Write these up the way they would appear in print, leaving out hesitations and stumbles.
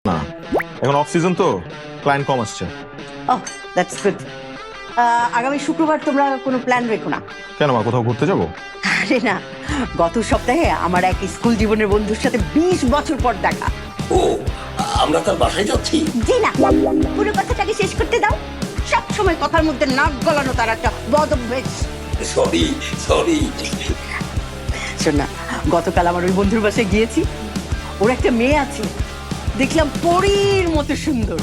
না, এখন off season তো ক্লায়েন্ট কম আসছে। ওহ দ্যাটস গুড। আগামী শুক্রবার তোমরা কোনো প্ল্যান রেখো না? কেন মা, কোথাও ঘুরতে যাবো? আরে না, গত সপ্তাহে আমার এক স্কুল জীবনের বন্ধুর সাথে 20 বছর পর দেখা। ও, আমরা তার বাসায় যাচ্ছি? জি না, পুরো কথাটাকে শেষ করতে দাও। সব সময় কথার মধ্যে নাক গলানো তার একটা বদ অভ্যেস। সরি। শোন না, গতকাল আমার ওই বন্ধুর বাসায় গিয়েছি। ওর একটা মেয়ে আছে, দেখলাম পরীর মতো সুন্দর।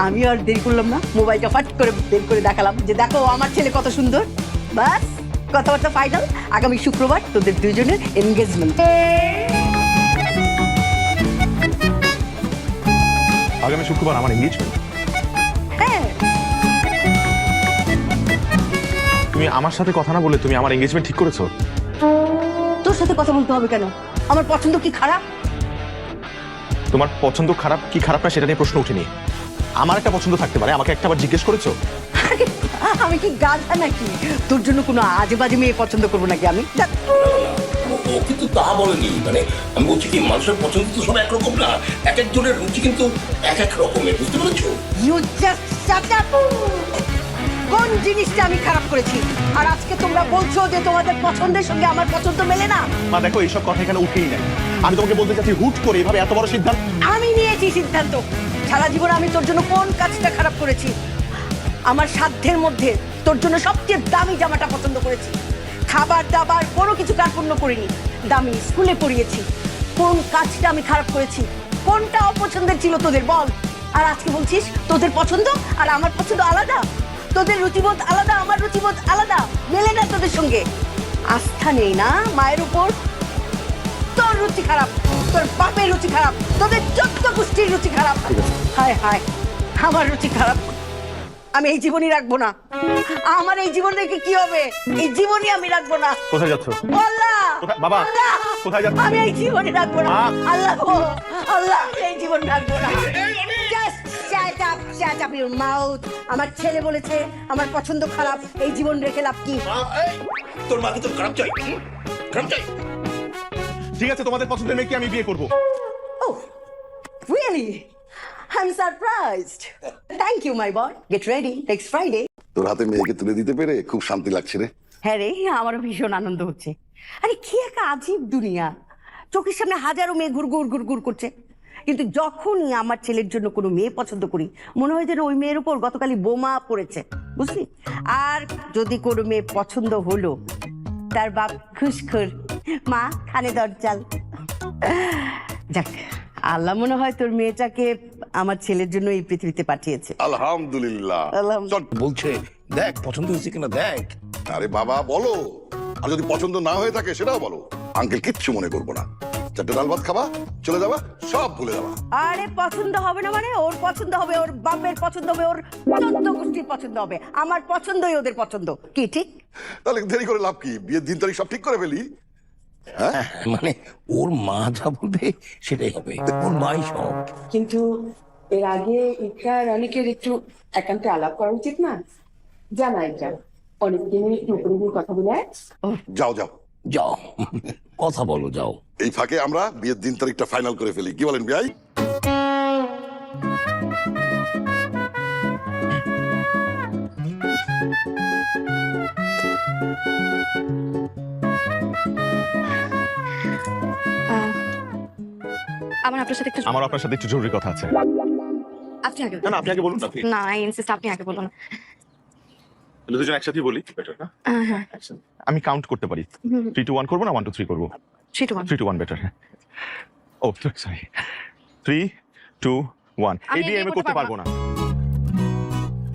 আমি আর দেরি করলাম না, মোবাইলটা ফাট করে বের করে দেখালাম যে দেখো আমার ছেলে কত সুন্দর। বাস কথাবার্তা ফাইনাল, আগামী শুক্রবার তোদের দুজনের এনগেজমেন্ট। আগামী শুক্রবার আমার এনগেজমেন্ট? হ্যাঁ, তুমি আমার সাথে কথা না বলে তুমি আমার এনগেজমেন্ট ঠিক করেছো? তোর সাথে কথা বলতে হবে কেন? আমার পছন্দ কি খারাপ? তোমার পছন্দ খারাপ কি খারাপ না সেটা নিয়ে প্রশ্ন উঠেনি। আমার একটা পছন্দ থাকতে পারে, আমাকে একটাবার জিজ্ঞেস করেছো? আরে, আমি কি গাধা নাকি তোর জন্য কোনো আজে বাজে মেয়ে পছন্দ করবো নাকি আমি? ও কিন্তু তা বলেনি। মানে আমি বলছি কি, মানুষের পছন্দ তো সব একরকম না, এক একজনের রুচি কিন্তু এক এক রকমের, বুঝতে পেরেছো? You just shut up! কোন জিনিসটা আমি খারাপ করেছি? আর আজকে তোমরা বলছো যে তোমাদের পছন্দের সঙ্গে আমার পছন্দ মেলে না। মা দেখো, এইসব কথা এখানে উঠেই নাই। আমি তোমাকে বলতে চাচ্ছি, হুট করে এভাবে এত বড় সিদ্ধান্ত। আমি নিয়েছি সিদ্ধান্ত। সারা জীবন আমি তোর জন্য কোন কাজটা খারাপ করেছি? আমার সাধ্যের মধ্যে তোর জন্য সবচেয়ে দামি জামাটা পছন্দ করেছি। খাবার দাবার কোনো কিছু কার্পণ্য করিনি, দামি স্কুলে পড়িয়েছি। কোন কাজটা আমি খারাপ করেছি? কোনটা অপছন্দের ছিল তোদের বল? আর আজকে বলছিস তোদের পছন্দ আর আমার পছন্দ আলাদা। তোদের রুচিবোধ আলাদা, আমার রুচিবোধ আলাদা, মেলে না তোদের সঙ্গে। আস্থা নেই না মায়ের উপর? তোর রুচি খারাপ, তোর বাপের রুচি খারাপ, তোদের 14 গোষ্ঠীর রুচি খারাপ। হায় হায়, আমার রুচি খারাপ আমি এই জীবনই রাখবো না। আমার এই জীবন রেখে কি হবে? এই জীবনই আমি রাখবো না। কোথায় যাচ্ছ? আল্লাহ, বাবা, আল্লাহ, কোথায় যাচ্ছ? আমি এই জীবনে রাখবো না। আল্লাহ গো, আল্লাহ, আমি এই জীবন রাখবো না। Just shut up your mouth. আমার ছেলে বলেছে আমার পছন্দ খারাপ, এই জীবন রেখে লাভ কি? তোর মাকে তোর খারাপ চাই, খারাপ চাই। ঠিক আছে, তোমাদের পছন্দের মেয়েকে আমি বিয়ে করবো। Oh, really? I'm surprised. Thank you, my boy. Get ready next Friday. তোর হাতে মেয়েকে তুলে দিতে পেরে খুব শান্তি লাগছে রে। হ্যাঁ রে, আমারও ভীষণ আনন্দ হচ্ছে। আরে কি একটা আজীব দুনিয়া, চোখের সামনে হাজারো মেয়ে ঘুরঘুর ঘুরঘুর করছে, কিন্তু যখনই আমার ছেলের জন্য কোনো মেয়ে পছন্দ করি মনে হয় যেন ওই মেয়ের উপর গতকালই বোমা পড়েছে, বুঝলি? আর যদি কোনো মেয়ে পছন্দ হলো, তার বাপ খুশখুর, মা খানে দরজাল। যাক, আল্লাহ মনে হয় তোর মেয়েটাকে আমার ছেলের জন্য এই পৃথিবীতে পাঠিয়েছে। আলহামদুলিল্লাহ। চল, বলছে দেখ পছন্দ হয়েছে কিনা দেখ। আরে বাবা বলো, আর যদি পছন্দ না হয়ে থাকে সেটাও বলো, আঙ্কেল কিচ্ছু মনে করবো না। চারটে ডাল ভাত খাবা, চলে যাবা, সব ভুলে যাবা। আরে পছন্দ হবে না মানে? ওর পছন্দ হবে, ওর বাপের পছন্দ হবে, ওর 14 গোষ্ঠীর পছন্দ হবে। আমার পছন্দই ওদের পছন্দ, কি ঠিক? তাহলে দেরি করে লাভ কি? বিয়ের দিন তারিখ সব ঠিক করে ফেলি। হ্যাঁ, মানে ওর মা যা বলবে সেটাই হবে, ওর মাই সব। কিন্তু এর আগে ইকরার অনেকের একটু একান্তে আলাপ করা উচিত না? জানা এটা অনেককে নিয়ে একটু উপরে গিয়ে কথা বলে আয়। যাও যাও, যাও কথা বলো, যাও। এই ফাঁকে আমরা বিয়ের দিন তারিখটা ফাইনাল করে ফেলি, কি বলেন ভাই? আমার আপনার সাথে একটু আমার আপনার সাথে একটু জরুরি কথা আছে। আপনি আগে না না, আপনি আগে বলুন না। না, আই ইনসিস্ট আপনি আগে বলুন। দুজন একসাথেই বলি, বেটার না? হ্যাঁ, আমি কাউন্ট করতে পারি। 3 2 1 করবো না 1 2 3 করবো? 3 to 1 3 2 1 বেটার। O sorry, 3 2 1। আমি এই দিয়ে আমি করতে পারবো না।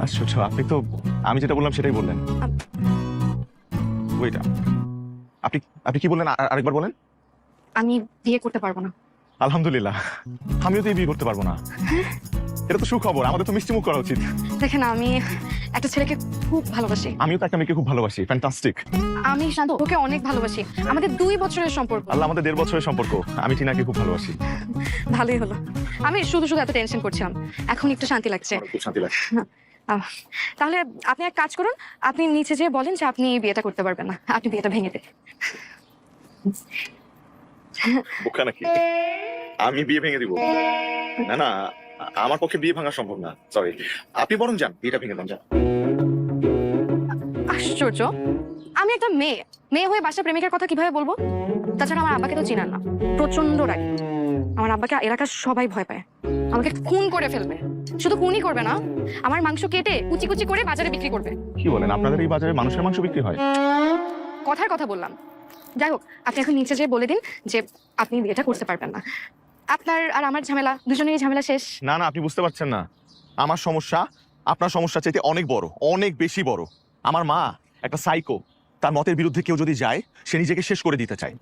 আচ্ছা, আপনি তো আমি যেটা বললাম সেটাই বললেন। ওইটা আপনি আপনি কি বললেন আরেকবার বলেন? আমি বিয়ে করতে পারবো না। আলহামদুলিল্লাহ, আমিও তো এই বিয়ে করতে পারবো না। এটা তো সুখবর, আমাদের তো মিষ্টি মুখ করা উচিত। দেখেন, আমি একটা ছেলেকে খুব ভালোবাসি। আমিও তো একটা মেয়েকে খুব ভালোবাসি। ফ্যান্টাস্টিক। আমি শান্ত ওকে অনেক ভালোবাসি। আমাদের 2 বছরের সম্পর্ক। আল্লাহ, আমাদের 1.5 বছরের সম্পর্ক। আমি টিনাকে খুব ভালোবাসি। ভালোই হলো। আমি শুধু এত টেনশন করছিলাম, এখন একটু শান্তি লাগছে। খুব শান্তি লাগছে। তাহলে আপনি এক কাজ করুন, আপনি নিচে যেয়ে বলেন যে আপনি বিয়েটা করতে পারবেন না, আপনি বিয়েটা ভেঙে দেন। বোকা নাকি? আমি বিয়ে ভেঙে দিব? না না, আমার পক্ষে বিয়ে ভাঙা সম্ভব না, সরি। আপনি বরং যান, বিয়েটা ভেঙে দেন, যান। আশ্চর্য, আমি একটা মেয়ে হয়ে বাসার প্রেমিকের কথা কিভাবে বলবো? তাছাড়া আমার আব্বাকে তো চিনান না, প্রচন্ড রাগী। আমার আব্বাকে এলাকার সবাই ভয় পায়, আমাকে খুন করে ফেলবে। শুধু খুনই করবে না, আমার মাংস কেটে কুচি কুচি করে বাজারে বিক্রি করবে। কি বলেন, আপনাদের এই বাজারে মানুষের মাংস বিক্রি হয়? কথার কথা বললাম। যাই হোক, আপনি এখন নিচে যেয়ে বলে দিন যে আপনি বিয়েটা করতে পারবেন না। আপনার আর আমার ঝামেলা, দুজনেরই ঝামেলা শেষ। না না, আপনি বুঝতে পারছেন না। আমার সমস্যা আপনার সমস্যা চাইতে অনেক বড়, অনেক বেশি বড়। আমার মা একটা সাইকো। তার মতের বিরুদ্ধে কেউ যদি যায়, সে নিজেকে শেষ করে দিতে চায়।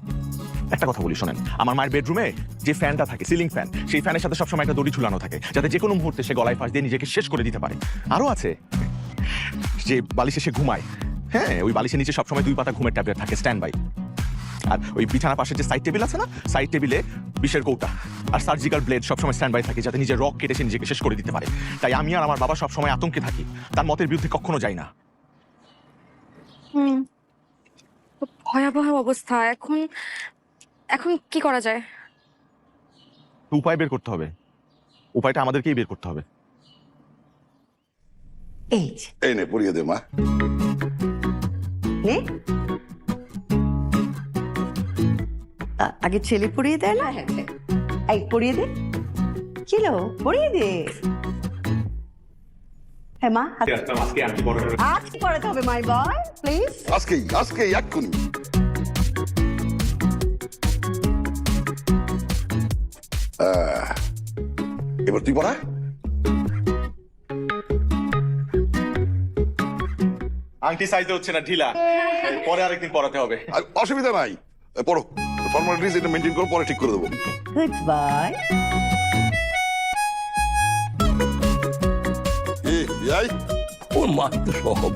একটা কথা বলি শোনেন, আমার মায়ের বেডরুমে যে ফ্যানটা থাকে, সিলিং ফ্যান, সেই ফ্যানের সাথে সবসময় একটা দড়ি ঝুলানো থাকে, যাতে যে কোনো মুহূর্তে সে গলায় ফাঁস দিয়ে নিজেকে শেষ করে দিতে পারে। আরো আছে যে বালিশে সে ঘুমায়, হ্যাঁ, ওই বালিশের নিচে সবসময় 2 পাতা ঘুমের ট্যাবলেট থাকে স্ট্যান্ড বাই। আর ওই বিছানার পাশে যে সাইড টেবিল আছে না, সাইড টেবিলে বিষের কৌটা আর সার্জিক্যাল ব্লেড সবসময় স্ট্যান্ড বাই থাকে, যাতে নিজের রক কেটে সে নিজেকে শেষ করে দিতে পারে। তাই আমি আর আমার বাবা সবসময় আতঙ্কে থাকি, তার মতের বিরুদ্ধে কখনো যাই না। ভয়াবহ অবস্থা। এখন কি করা যায়? উপায় বের করতে হবে, উপায়টা আমাদেরকেই বের করতে হবে। এই যে, এই নে পড়িয়ে দে মা। নে। আগে ছেলে পড়িয়ে দেয় না? এই পড়িয়ে দে। কিলো পড়িয়ে দে। হ্যাঁ মা, আজকে পড়াতে হবে মাই বয়, প্লিজ। আজকেই এক্ষুনি। এবার তুই পড়া। আংটি সাইজে হচ্ছে না, ঢিলা, পরে আরেকদিন পড়াতে হবে। আর অসুবিধা নাই, পড়ো। ফর্মালিটিস এটা মেনটেন করো, পরে ঠিক করে দেবো। Good bye. এই ওর মা তো সহব।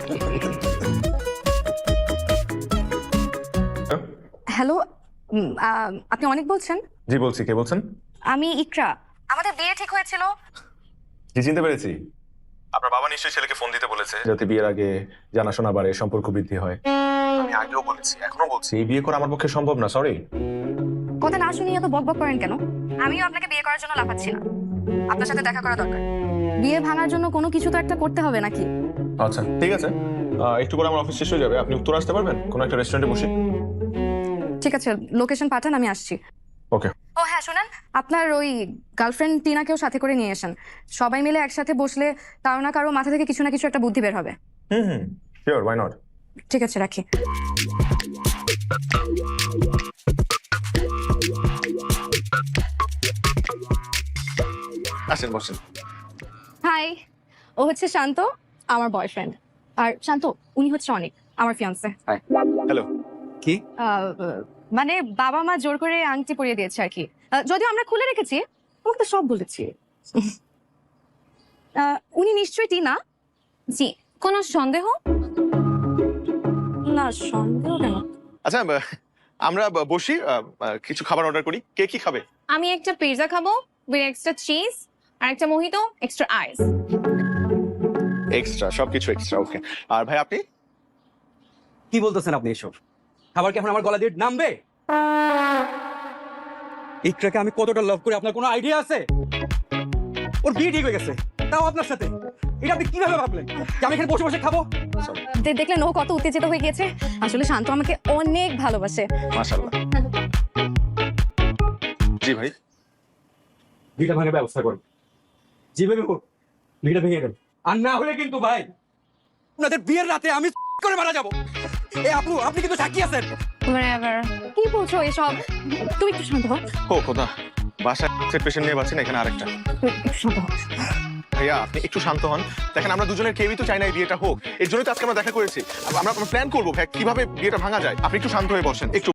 হ্যালো, আপনি অনেক বলছেন? জি বলছি, কে বলছেন? আমি ইকরা। আমাদের বিয়ে ঠিক হয়েছিল। জি, চিনতে পেরেছি। আপনার বাবা নিশ্চয়ই ছেলেকে ফোন দিতে বলেছে, যাতে বিয়ের আগে জানাশোনা বাড়ে, সম্পর্ক বৃদ্ধি হয়। আমি আগেও বলেছি, এখনো বলছি, এই বিয়ে করা আমার পক্ষে সম্ভব না, সরি। কথা না শুনিয়ে এত বকবক করেন কেন? আমিও আপনাকে বিয়ে করার জন্য লাফাচ্ছি না, আপনার সাথে দেখা করা দরকার। বিয়ে ভাঙার জন্য কোনো কিছু তো একটা করতে হবে নাকি? আচ্ছা ঠিক আছে, একটু পরে আমার অফিস শেষ হয়ে যাবে, আপনি উত্তর আসতে পারবেন কোনো একটা রেস্টুরেন্টে বসে? ঠিক আছে, লোকেশন পাঠান, আমি আসছি। ওকে। ও হ্যাঁ, শুনেন, আপনার ওই গার্লফ্রেন্ড টিনাকেও সাথে করে নিয়ে আসেন। সবাই মিলে একসাথে বসলে কারো না কারো মাথা থেকে কিছু না কিছু একটা বুদ্ধি বের হবে। হুম, শিওর, ওয়াই নট। ঠিক আছে, রাখি। আসেন, বসেন। হাই, ও হচ্ছে শান্ত, আমার বয়ফ্রেন্ড। আর শান্ত, উনি হচ্ছে অনেক, আমার ফিয়ান্সে। হ্যালো। কি? মানে বাবা মা জোর করে আংটি পরিয়ে দিয়েছে আর কি। যদিও আমরা খুলে রেখেছি, ওকে তো সব বলেছি। উনি নিশ্চয়ই টিনা। জি, কোনো সন্দেহ? না, সন্দেহ কেন? আচ্ছা, আমরা বসি, কিছু খাবার অর্ডার করি। কে কি খাবে? আমি একটা পিৎজা খাবো উইথ এক্সট্রা চিজ আর একটা মোহিতো এক্সট্রা আইস। এক্সট্রা, সবকিছু এক্সট্রা, ওকে। আর ভাই আপনি? কি বলতেছেন আপনি এসব? খাবার কি এখন আমার গলা দিয়ে নামবে? ইকরাকে আমি কতটা লাভ করি আপনার কোনো আইডিয়া আছে? ওর বিয়ে ঠিক হয়ে গেছে, তাও আপনার সাথে। এটা আপনি কিভাবে ভাবলেন যে আমি এখানে বসে বসে খাবো? দেখলেন ও কত উত্তেজিত হয়ে গিয়েছে। আসলে শান্ত আমাকে অনেক ভালোবাসে। মাশাআল্লাহ। জি ভাই। বিয়েটা ভাঙার ব্যবস্থা করুন, যেভাবে হোক বিয়েটা ভেঙে দেন। আর না হলে কিন্তু ভাই আপনাদের বিয়ের রাতে আমি করে মারা যাবো। এই আপু, আপনি কিন্তু সাক্ষী আছেন। কি বলছো এসব? তুমি একটু শান্ত হও। ও খোদা, বাসায় পেশেন্ট নিয়ে বাঁচি না, এখানে আরেকটা। একটু শান্ত হও। ভাইয়া আপনি একটু শান্ত হন। দেখেন, আমরা দুজনের কেউই তো চাই না এই বিয়েটা হোক, এর জন্য তো আজকে আমরা দেখা করেছি। আমরা প্ল্যান করবো ভাই কিভাবে বিয়েটা ভাঙা যায়। আপনি একটু শান্ত হয়ে বসেন, একটু